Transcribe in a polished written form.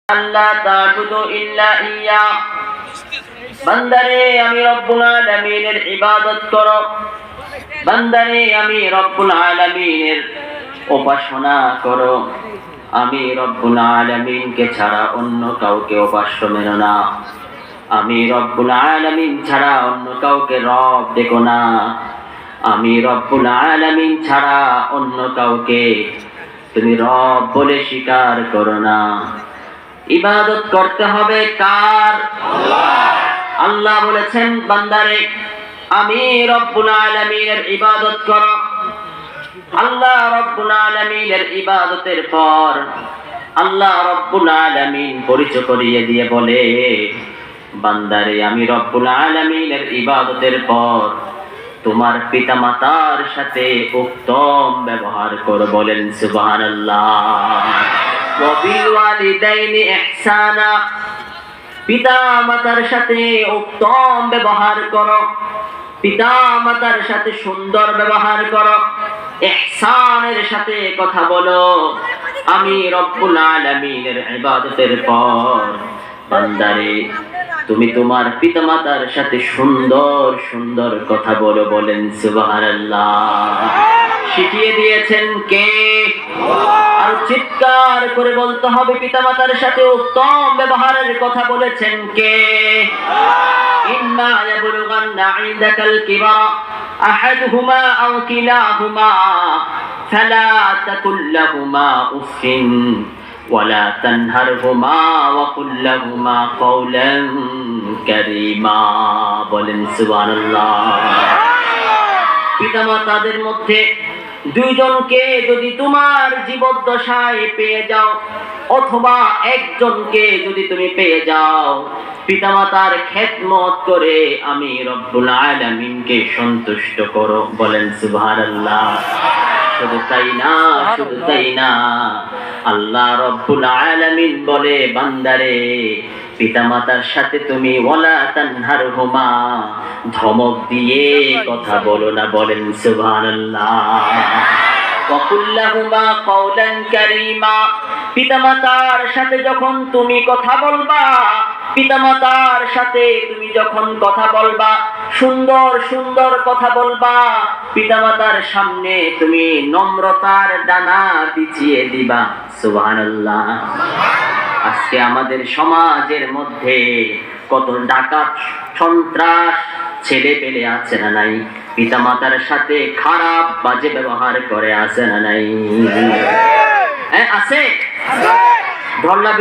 আল্লাহ তা'বুদু ইল্লা ইয়্যা। বান্দারে আমি রব্বুল আলামিনের ইবাদত করো, বান্দারে আমি রব্বুল আলামিনের উপাসনা করো। আমি রব্বুল আলামিনকে ছাড়া অন্য কাউকে উপাস্য মেনো না। আমি রব্বুল আলামিন ছাড়া অন্য কাউকে রব দেখো না। আমি রব্বুল আলামিন ছাড়া অন্য কাউকে তুমি রব বলে স্বীকার করো না। ইবাদত করতে হবে কার? আল্লাহ বলেছেন, বান্দারে আমি রব্বুল আলামিনের ইবাদত করো। আল্লাহ রব্বুল আলামিনের ইবাদতের পর আল্লাহ রব্বুল আলামিন পরিচয় করিয়ে দিয়ে বলে, বান্দারে আমি রব্বুল আলামিনের ইবাদতের পর তোমার পিতামাতার সাথে উত্তম ব্যবহার করো। বলেন সুবহানাল্লাহ। ওয়া বিল ওয়ালিদাইনি ইহসানা, পিতা মাতার সাথে উত্তম ব্যবহার করো, পিতা মাতার সাথে সুন্দর ব্যবহার করো, ইহসানের সাথে কথা বলো। আমি রব্বুল আলামিনের ইবাদতের পর বান্দারে তুমি তোমার পিতামাতার সাথে সুন্দর সুন্দর কথা বলো। বলেন সুবহানাল্লাহ। শিখিয়ে দিয়েছেন কে? আর চিৎকার করে বলতে হবে, পিতামাতার সাথে উত্তম ব্যবহারের কথা বলেছেন কে? ইম্মা ইয়াবলুগান্না ইনদাকাল কিবারা আহাদুহুমা আও কিলাহুমা ফালা তাকুল লাহুমা উফিন ওয়ালা তানহারহুমা ওয়া কুল লাহুমা কাওলান কারীমা। বলেন সুবহানাল্লাহ। পিতামাতাদের মধ্যে দুইজনকে যদি তোমার জীবদ্দশায় পেয়ে যাও, অথবা একজনকে যদি তুমি পেয়ে যাও, পিতামাতার খেদমত করে আমি রব্বুল আলামিনকে সন্তুষ্ট করো। বলেন সুবহানাল্লাহ। শুধু তাই না, শুধু তাই না, আল্লাহ রব্বুল আলামিন বলে, বান্দারে পিতামাতার সাথে তুমি ওয়ালা তানহারহুমা ধমক দিয়ে কথা বলো না। বলেন সুবহানাল্লাহ। ওয়া কুল লাহুমা কাওলান কারীমা, পিতামাতার সাথে যখন তুমি কথা বলবা, পিতামাতার সাথে তুমি যখন কথা বলবা, সুন্দর সুন্দর কথা বলবা, পিতামাতার সামনে তুমি নম্রতার ডানা বিছিয়ে দিবা। সুবহানাল্লাহ। আজকে আমাদের সমাজের মধ্যে কত ডাকাত সন্ত্রাস ছেলে পেলে আছে না নাই? পিতামাতার সাথে খারাপ বাজে ব্যবহার করে আছে না নাই? আছে। ধর্লা